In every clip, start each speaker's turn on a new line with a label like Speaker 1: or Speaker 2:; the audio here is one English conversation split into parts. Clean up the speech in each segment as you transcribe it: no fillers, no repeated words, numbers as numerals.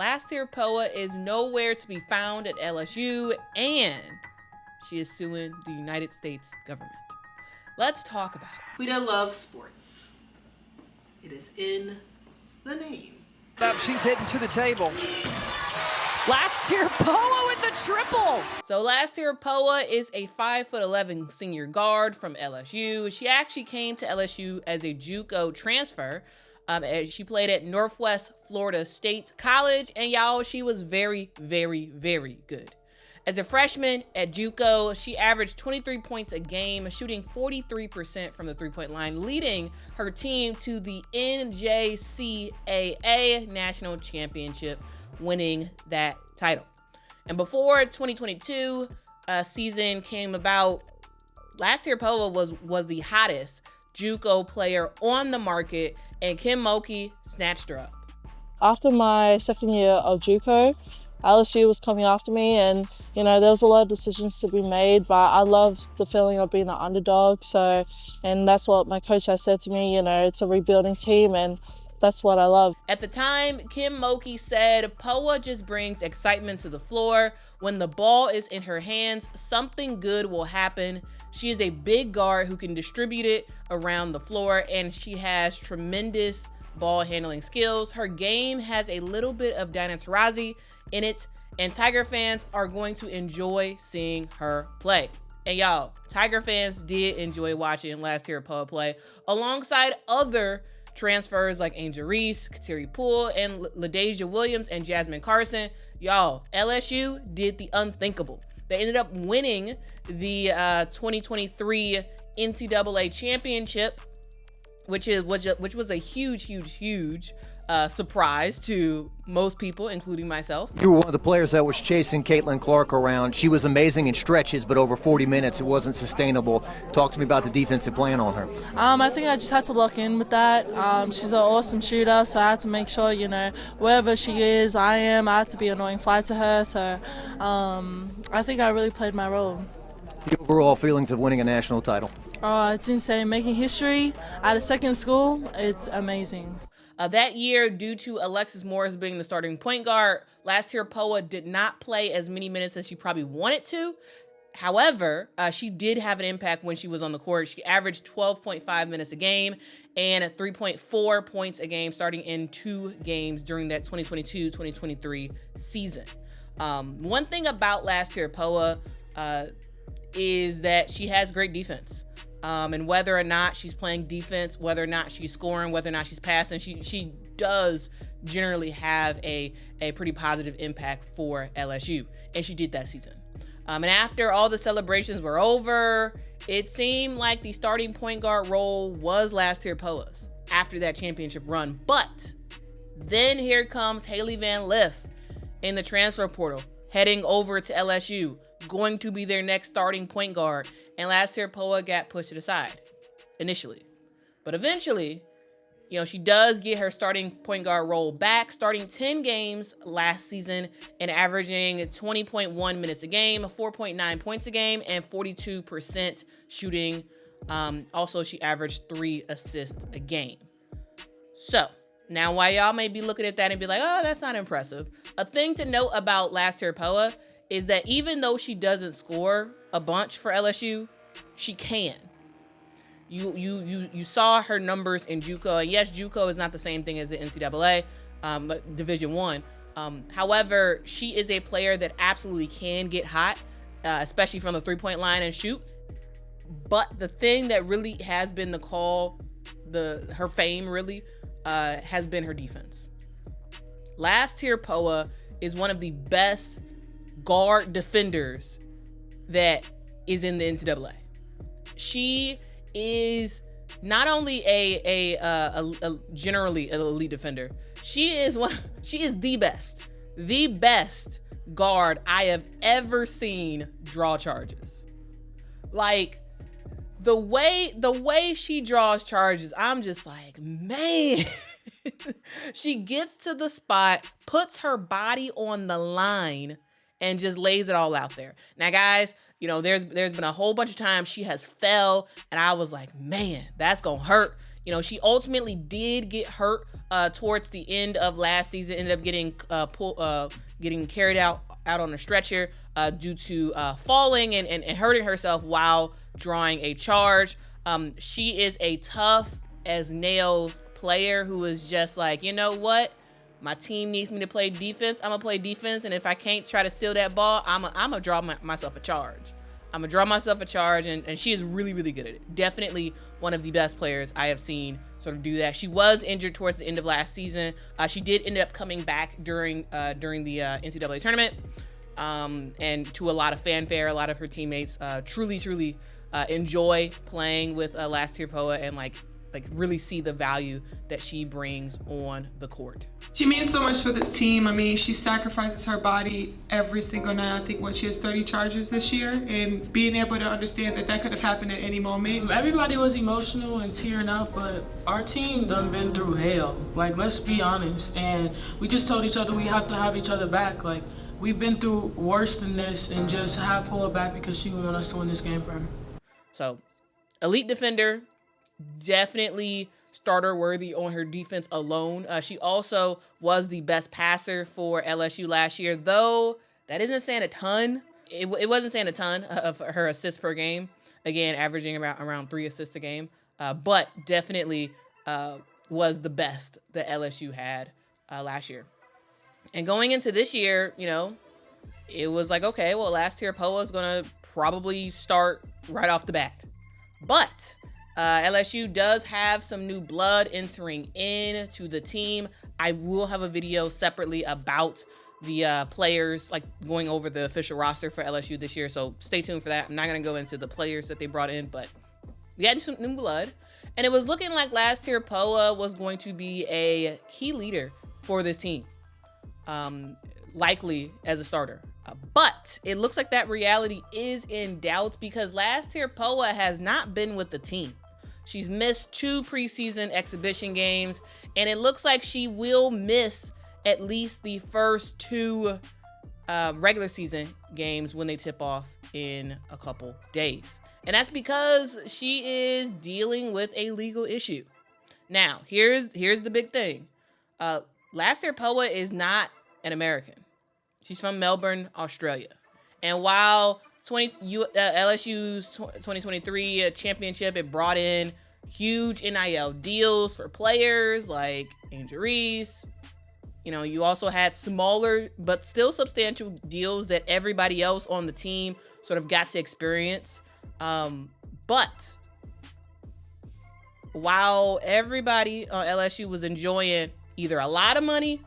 Speaker 1: Last year Poa is nowhere to be found at LSU, and she is suing the United States government. Let's talk about it.
Speaker 2: Quita loves sports. It is in the name.
Speaker 3: Up, she's heading to the table. Last year Poa with the triple.
Speaker 1: So last year Poa is a 5'11" senior guard from LSU. She actually came to LSU as a JUCO transfer. She played at Northwest Florida State College, and y'all, she was very, very, very good. As a freshman at JUCO, she averaged 23 points a game, shooting 43% from the three-point line, leading her team to the NJCAA National Championship, winning that title. And before 2022 season came about, last year Poa was the hottest JUCO player on the market, and Kim Mulkey snatched her up.
Speaker 4: After my second year of JUCO, LSU was coming after me, and there was a lot of decisions to be made, but I love the feeling of being an underdog. And that's what my coach has said to me, it's a rebuilding team, and that's what I love.
Speaker 1: At the time, Kim Mulkey said, Poa just brings excitement to the floor. When the ball is in her hands, something good will happen. She is a big guard who can distribute it around the floor, and she has tremendous ball handling skills. Her game has a little bit of Diana Taurasi in it, and Tiger fans are going to enjoy seeing her play. And y'all, Tiger fans did enjoy watching last year Poa play alongside other transfers like Angel Reese, Kateri Poole, and LaDasia Williams and Jasmine Carson. Y'all, LSU did the unthinkable. They ended up winning the 2023 NCAA championship, which was a huge surprise to most people, including myself.
Speaker 5: You were one of the players that was chasing Caitlin Clark around. She was amazing in stretches, but over 40 minutes, it wasn't sustainable. Talk to me about the defensive plan on her.
Speaker 4: I think I just had to lock in with that. She's an awesome shooter, so I had to make sure, wherever she is, I had to be an annoying fly to her. So I think I really played my role.
Speaker 5: The overall feelings of winning a national title?
Speaker 4: It's insane. Making history at a second school, it's amazing.
Speaker 1: That year, due to Alexis Morris being the starting point guard, last year Poa did not play as many minutes as she probably wanted to. However, she did have an impact when she was on the court. She averaged 12.5 minutes a game and 3.4 points a game, starting in 2 games during that 2022-2023 season. One thing about last year Poa is that she has great defense. And whether or not she's playing defense, whether or not she's scoring, whether or not she's passing, she does generally have a pretty positive impact for LSU. And she did that season. And after all the celebrations were over, it seemed like the starting point guard role was last year Poa's after that championship run. But then here comes Haley Van Lith in the transfer portal, heading over to LSU, going to be their next starting point guard. And last year, Poa got pushed to the side initially. But eventually, she does get her starting point guard role back, starting 10 games last season and averaging 20.1 minutes a game, 4.9 points a game, and 42% shooting. Also, she averaged 3 assists a game. So, now while y'all may be looking at that and be like, oh, that's not impressive, a thing to note about last year Poa is that even though she doesn't score a bunch for LSU, she can. You saw her numbers in JUCO, and yes, JUCO is not the same thing as the NCAA, but Division I. However, she is a player that absolutely can get hot, especially from the three-point line and shoot. But the thing that really has been her fame really has been her defense. Last year, Poa is one of the best guard defenders that is in the NCAA. She is not only a generally an elite defender. She is the best guard I have ever seen draw charges. Like the way she draws charges, I'm just like, man. She gets to the spot, puts her body on the line, and just lays it all out there. Now, guys, there's been a whole bunch of times she has fell, and I was like, man, that's gonna hurt. You know, she ultimately did get hurt towards the end of last season, ended up getting carried out on a stretcher due to falling and hurting herself while drawing a charge. She is a tough as nails player who is just like, you know what? My team needs me to play defense. I'm gonna play defense, and if I can't try to steal that ball, I'm gonna draw myself a charge. I'm gonna draw myself a charge, and she is really, really good at it. Definitely one of the best players I have seen sort of do that. She was injured towards the end of last season. She did end up coming back during the NCAA tournament, and to a lot of fanfare. A lot of her teammates truly enjoy playing with Last Tier Poa and like really see the value that she brings on the court.
Speaker 6: She means so much for this team. I mean, she sacrifices her body every single night. I think she has 30 charges this year, and being able to understand that could have happened at any moment.
Speaker 7: Everybody was emotional and tearing up, but our team done been through hell. Like, let's be honest. And we just told each other we have to have each other back. Like, we've been through worse than this, and just have Poa back because she want us to win this game for her.
Speaker 1: So, elite defender, definitely starter worthy on her defense alone. She also was the best passer for LSU last year, though that isn't saying a ton. It wasn't saying a ton of her assists per game. Again, averaging around 3 assists a game, but definitely was the best that LSU had last year. And going into this year, you know, it was like, okay, well, Last Tier Poa is going to probably start right off the bat. But LSU does have some new blood entering into the team. I will have a video separately about the players, like going over the official roster for LSU this year. So stay tuned for that. I'm not going to go into the players that they brought in, but they had some new blood. And it was looking like Last Tier Poa was going to be a key leader for this team, likely as a starter. But it looks like that reality is in doubt because Last Tier Poa has not been with the team. She's missed 2 preseason exhibition games, and it looks like she will miss at least the first 2 regular season games when they tip off in a couple days. And that's because she is dealing with a legal issue. Now, here's the big thing. Last Tier Poa is not an American. She's from Melbourne, Australia. And while LSU's 2023 championship, it brought in huge NIL deals for players like Angel Reese. You know, you also had smaller but still substantial deals that everybody else on the team sort of got to experience. But while everybody on LSU was enjoying either a lot of money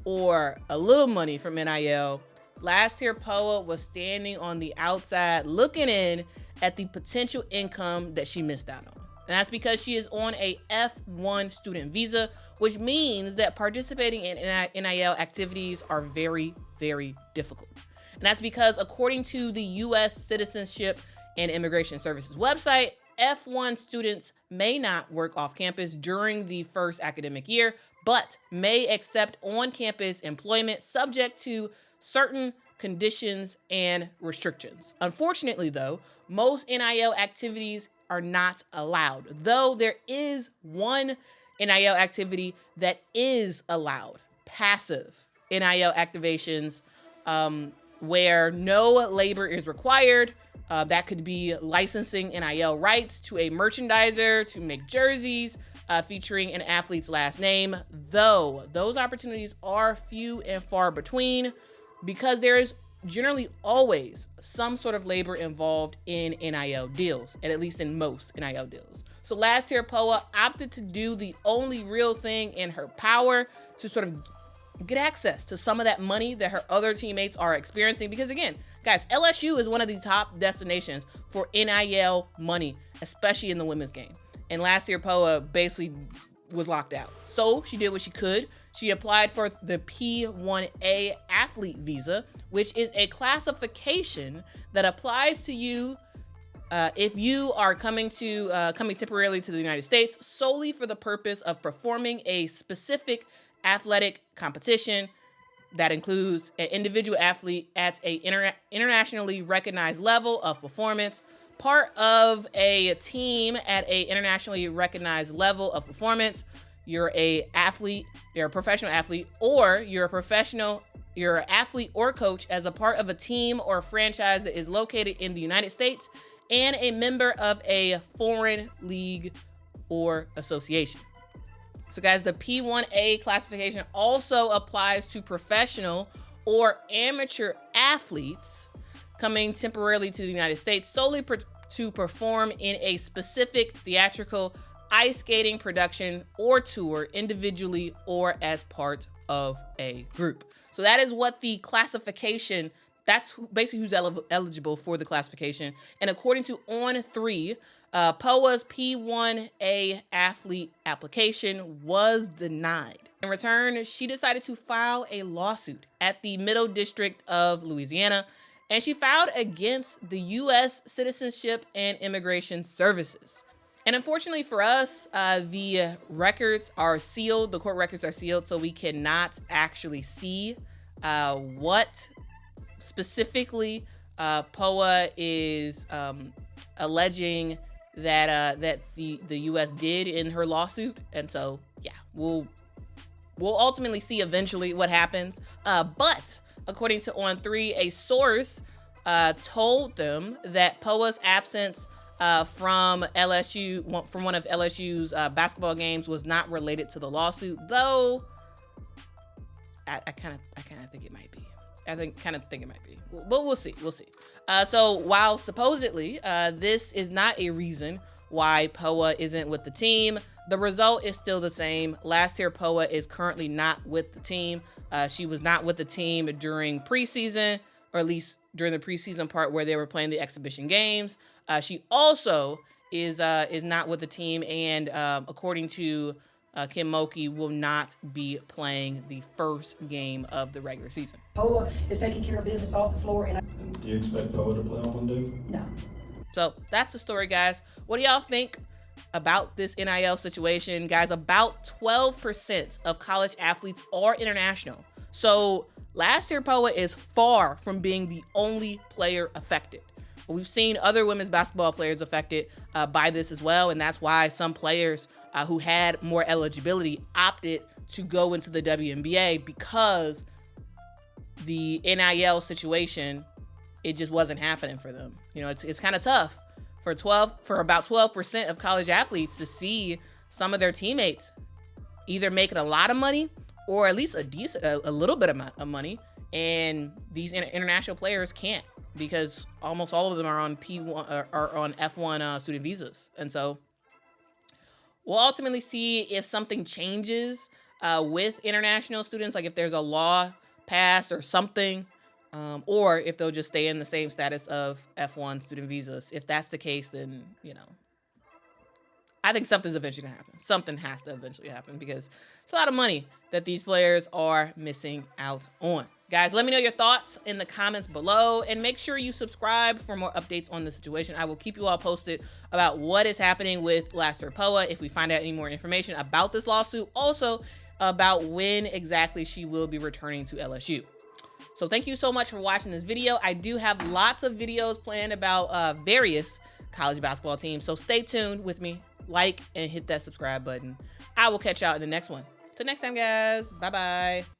Speaker 1: or a little money from NIL, Last Tier Poa was standing on the outside looking in at the potential income that she missed out on. And that's because she is on a F1 student visa, which means that participating in NIL activities are very, very difficult. And that's because according to the U.S. Citizenship and Immigration Services website, F1 students may not work off campus during the first academic year, but may accept on-campus employment subject to certain conditions and restrictions. Unfortunately, though, most NIL activities are not allowed, though there is one NIL activity that is allowed, passive NIL activations, where no labor is required. That could be licensing NIL rights to a merchandiser to make jerseys featuring an athlete's last name, though those opportunities are few and far between because there is generally always some sort of labor involved in NIL deals, and at least in most NIL deals. So Last Tier Poa opted to do the only real thing in her power to sort of get access to some of that money that her other teammates are experiencing. Because again, guys, LSU is one of the top destinations for NIL money, especially in the women's game. And Last Tier Poa basically was locked out. So she did what she could. She applied for the P1A athlete visa, which is a classification that applies to you if you are coming temporarily to the United States solely for the purpose of performing a specific athletic competition that includes an individual athlete at a internationally recognized level of performance, part of a team at a internationally recognized level of performance, you're a athlete, you're a professional athlete, or you're an athlete or coach as a part of a team or franchise that is located in the United States and a member of a foreign league or association. So guys, the P1A classification also applies to professional or amateur athletes coming temporarily to the United States solely to perform in a specific theatrical ice skating production or tour individually or as part of a group. So that is what the classification, that's basically who's eligible for the classification. And according to On3, POA's P1A athlete application was denied. In return, she decided to file a lawsuit at the Middle District of Louisiana, and she filed against the U.S. Citizenship and Immigration Services. And unfortunately for us, the records are sealed. The court records are sealed, so we cannot actually see what specifically POA is alleging that the U.S. did in her lawsuit. And so, yeah, we'll ultimately see eventually what happens. But according to On3, a source told them that POA's absence from LSU, from one of LSU's basketball games was not related to the lawsuit, though I kind of think it might be. Kind of think it might be, but we'll see. So while supposedly this is not a reason why POA isn't with the team, the result is still the same. Last year, POA is currently not with the team. She was not with the team during preseason, or at least during the preseason part where they were playing the exhibition games. She also is not with the team, and according to Kim Mulkey, will not be playing the first game of the regular season.
Speaker 8: POA is taking care of business off the floor. And
Speaker 9: do you expect POA to play on Monday?
Speaker 8: No.
Speaker 1: So that's the story, guys. What do y'all think about this NIL situation? Guys, about 12% of college athletes are international. So last year, POA is far from being the only player affected. We've seen other women's basketball players affected by this as well, and that's why some players who had more eligibility opted to go into the WNBA, because the NIL situation, it just wasn't happening for them. You know, it's kind of tough for about 12% of college athletes to see some of their teammates either making a lot of money or at least a little bit of money, and these international players can't, because almost all of them are on P1 or on F1 student visas. And so we'll ultimately see if something changes with international students, like if there's a law passed or something, or if they'll just stay in the same status of F1 student visas. If that's the case, then, you know, I think something's eventually gonna happen. Something has to eventually happen, because it's a lot of money that these players are missing out on. Guys, let me know your thoughts in the comments below, and make sure you subscribe for more updates on the situation. I will keep you all posted about what is happening with Laster POA if we find out any more information about this lawsuit, also about when exactly she will be returning to LSU. So thank you so much for watching this video. I do have lots of videos planned about various college basketball teams, so stay tuned with me. Like and hit that subscribe button. I will catch y'all in the next one. Till next time, guys. Bye-bye.